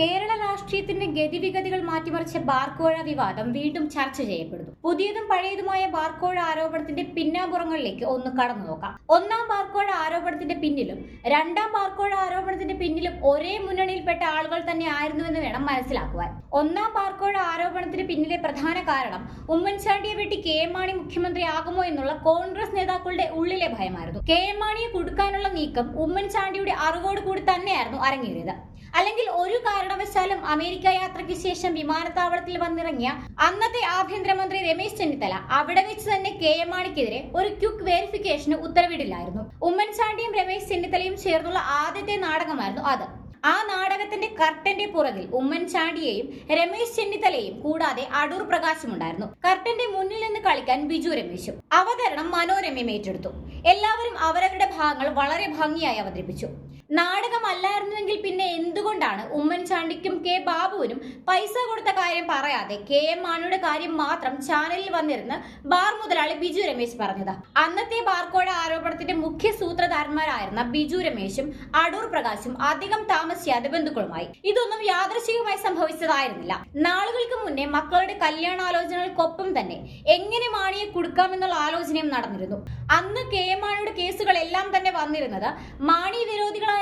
കേരള രാഷ്ട്രീയത്തിന്റെ ഗതിവിഗതികൾ മാറ്റിമറിച്ച ബാർക്കോഴ വിവാദം വീണ്ടും ചർച്ച ചെയ്യപ്പെടുന്നു. പുതിയതും പഴയതുമായ ബാർക്കോഴ ആരോപണത്തിന്റെ പിന്നാമ്പുറങ്ങളിലേക്ക് ഒന്ന് കടന്നു നോക്കാം. ഒന്നാം ബാർക്കോഴ ആരോപണത്തിന്റെ പിന്നിലും രണ്ടാം ബാർക്കോഴ ആരോപണത്തിന്റെ പിന്നിലും ഒരേ മുന്നണിയിൽപ്പെട്ട ആളുകൾ തന്നെ ആയിരുന്നുവെന്ന് വേണം മനസ്സിലാക്കുവാൻ. ഒന്നാം ബാർക്കോഴ ആരോപണത്തിന് പിന്നിലെ പ്രധാന കാരണം ഉമ്മൻചാണ്ടിയെ വെട്ടി കെ എം മാണി മുഖ്യമന്ത്രിയാകുമോ എന്നുള്ള കോൺഗ്രസ് നേതാക്കളുടെ ഉള്ളിലെ ഭയമായിരുന്നു. കെ എം മാണിയെ കുടുക്കാനുള്ള നീക്കം ഉമ്മൻചാണ്ടിയുടെ അറിവോടുകൂടി തന്നെയായിരുന്നു അരങ്ങേറിയത്. അല്ലെങ്കിൽ ഒരു കാരണവശാലും അമേരിക്ക യാത്രയ്ക്ക് ശേഷം വിമാനത്താവളത്തിൽ വന്നിറങ്ങിയ അന്നത്തെ ആഭ്യന്തരമന്ത്രി രമേശ് ചെന്നിത്തല അവിടെ വെച്ച് തന്നെ കെ എം മാണിക്കെതിരെ ഒരു ക്വിക്ക് വെരിഫിക്കേഷന് ഉത്തരവിടില്ലായിരുന്നു. ഉമ്മൻചാണ്ടിയും രമേശ് ചെന്നിത്തലയും ചേർന്നുള്ള ആദ്യത്തെ നാടകമായിരുന്നു അത്. ആ നാടകത്തിന്റെ കർട്ടന്റെ പുറകിൽ ഉമ്മൻചാണ്ടിയെയും രമേശ് ചെന്നിത്തലയും കൂടാതെ അടൂർ പ്രകാശും ഉണ്ടായിരുന്നു. കർട്ടന്റെ മുന്നിൽ നിന്ന് കളിക്കാൻ ബിജു രമേശും. അവതരണം മനോരമയും ഏറ്റെടുത്തു. എല്ലാവരും അവരവരുടെ ഭാഗങ്ങൾ വളരെ ഭംഗിയായി അവതരിപ്പിച്ചു. നാടകമല്ലായിരുന്നുവെങ്കിൽ പിന്നെ എന്തുകൊണ്ടാണ് ഉമ്മൻചാണ്ടിക്കും കെ ബാബുവിനും പൈസ കൊടുത്ത കാര്യം പറയാതെ കെ എം മാണിയുടെ കാര്യം മാത്രം ചാനലിൽ വന്നിരുന്ന് ബാർ മുതലാളി ബിജു രമേശ് പറഞ്ഞത്? അന്നത്തെ ബാർക്കോഴ ആരോപണത്തിന്റെ മുഖ്യ സൂത്രധാരന്മാരായിരുന്ന ബിജു രമേശും അടൂർ പ്രകാശും അധികം താമസിയാതെ ബന്ധുക്കളുമായി. ഇതൊന്നും യാദൃശ്ചികമായി സംഭവിച്ചതായിരുന്നില്ല. നാളുകൾക്ക് മുന്നേ മക്കളുടെ കല്യാണാലോചനകൾക്കൊപ്പം തന്നെ എങ്ങനെ മാണിയെ കൊടുക്കാമെന്നുള്ള ആലോചനയും നടന്നിരുന്നു. അന്ന് കെ എം മാണിയുടെ കേസുകളെല്ലാം തന്നെ വന്നിരുന്നത് മാണി വിരോധികളായിരുന്ന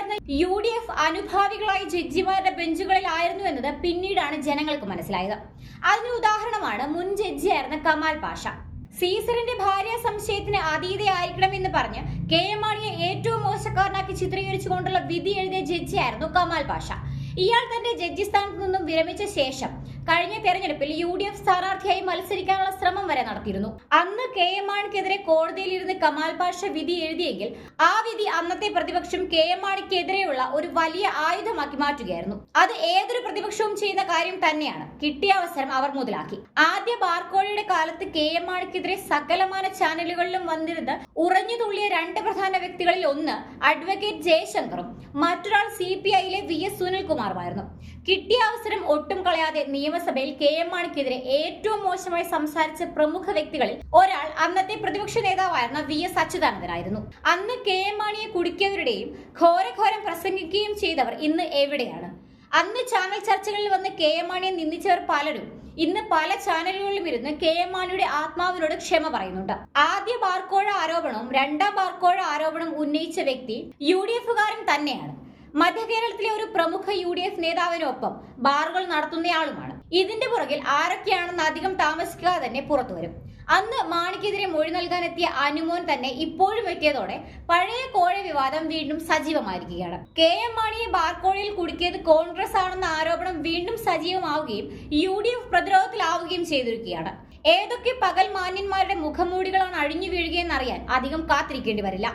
UDF അനുഭാവികളായി ജഡ്ജിമാരുടെ ബെഞ്ചുകളിലായിരുന്നു എന്നത് പിന്നീടാണ് ജനങ്ങൾക്ക് മനസ്സിലായത്. അതിന് ഉദാഹരണമാണ് മുൻ ജഡ്ജിയായിരുന്ന കമാൽ പാഷ. സീസറിന്റെ ഭാര്യ സംശയത്തിന് അതീതയായിരിക്കണമെന്ന് പറഞ്ഞ് കെ എം മാണിയെ ഏറ്റവും മോശക്കാരനാക്കി ചിത്രീകരിച്ചുകൊണ്ടുള്ള വിധി എഴുതിയ ജഡ്ജിയായിരുന്നു കമാൽ പാഷ. ഇയാൾ തന്റെ ജഡ്ജി സ്ഥാനത്ത് നിന്നും വിരമിച്ച ശേഷം കഴിഞ്ഞ തെരഞ്ഞെടുപ്പിൽ UDF സ്ഥാനാർത്ഥിയായി മത്സരിക്കാനുള്ള ശ്രമം വരെ നടത്തിയിരുന്നു. അന്ന് കെ എം മാണിക്കെതിരെ കോടതിയിലിരുന്ന് കമാൽ പാഷ വിധി എഴുതിയെങ്കിൽ ആ വിധി അന്നത്തെ പ്രതിപക്ഷം കെ എം മാണിക്കെതിരെയുള്ള ഒരു വലിയ ആയുധമാക്കി മാറ്റുകയായിരുന്നു. അത് ഏതൊരു പ്രതിപക്ഷവും ചെയ്യുന്ന കാര്യം തന്നെയാണ്. കിട്ടിയ അവസരം അവർ മുതലാക്കി. ആദ്യ ബാർക്കോഴയുടെ കാലത്ത് കെ എം മാണിക്കെതിരെ സകലമാന ചാനലുകളിലും വന്നിരുന്ന് ഉറഞ്ഞു തുള്ളിയ രണ്ട് പ്രധാന വ്യക്തികളിൽ ഒന്ന് അഡ്വക്കേറ്റ് ജയശങ്കറും മറ്റൊരാൾ CPIയിലെ VS സുനിൽകുമാറുമായിരുന്നു. കിട്ടിയ അവസരം ഒട്ടും കളയാതെ നിയമസഭയിൽ കെ എം മാണിക്കെതിരെ ഏറ്റവും മോശമായി സംസാരിച്ച പ്രമുഖ വ്യക്തികളിൽ ഒരാൾ അന്നത്തെ പ്രതിപക്ഷ നേതാവായിരുന്ന VS അച്യുതാനന്ദനായിരുന്നു. അന്ന് കെ എം മാണിയെ കുടുക്കിയവരുടെയും ഘോരഘോരം പ്രസംഗിക്കുകയും ചെയ്തവർ ഇന്ന് എവിടെയാണ്? അന്ന് ചാനൽ ചർച്ചകളിൽ വന്ന് കെ എം മാണിയെ നിന്ദിച്ചവർ പലരും ഇന്ന് പല ചാനലുകളിലും ഇരുന്ന് കെ എം മാണിയുടെ ആത്മാവിനോട് ക്ഷമ പറയുന്നുണ്ട്. ആദ്യ ബാർക്കോഴ ആരോപണവും രണ്ടാം ബാർക്കോഴ ആരോപണം ഉന്നയിച്ച വ്യക്തി UDFകാരൻ തന്നെയാണ്. മധ്യകേരളത്തിലെ ഒരു പ്രമുഖ UDF നേതാവിനൊപ്പം ബാറുകൾ നടത്തുന്നയാളുമാണ്. ഇതിന്റെ പുറകിൽ ആരൊക്കെയാണെന്ന് അധികം താമസിക്കാതെ തന്നെ പുറത്തുവരും. അന്ന് മാണിക്കെതിരെ മൊഴി നൽകാനെത്തിയ അനുമോൻ തന്നെ ഇപ്പോഴും എത്തിയതോടെ പഴയ കോഴ വിവാദം വീണ്ടും സജീവമായിരിക്കുകയാണ്. കെ എം മാണിയെ ബാർക്കോഴയിൽ കുടുക്കിയത് കോൺഗ്രസ് ആണെന്ന ആരോപണം വീണ്ടും സജീവമാവുകയും UDF പ്രതിരോധത്തിലാവുകയും ചെയ്തിരിക്കുകയാണ്. ഏതൊക്കെ പകൽ മാന്യന്മാരുടെ മുഖംമൂടികളാണ് അഴിഞ്ഞു വീഴുകയെന്നറിയാൻ അധികം കാത്തിരിക്കേണ്ടി വരില്ല.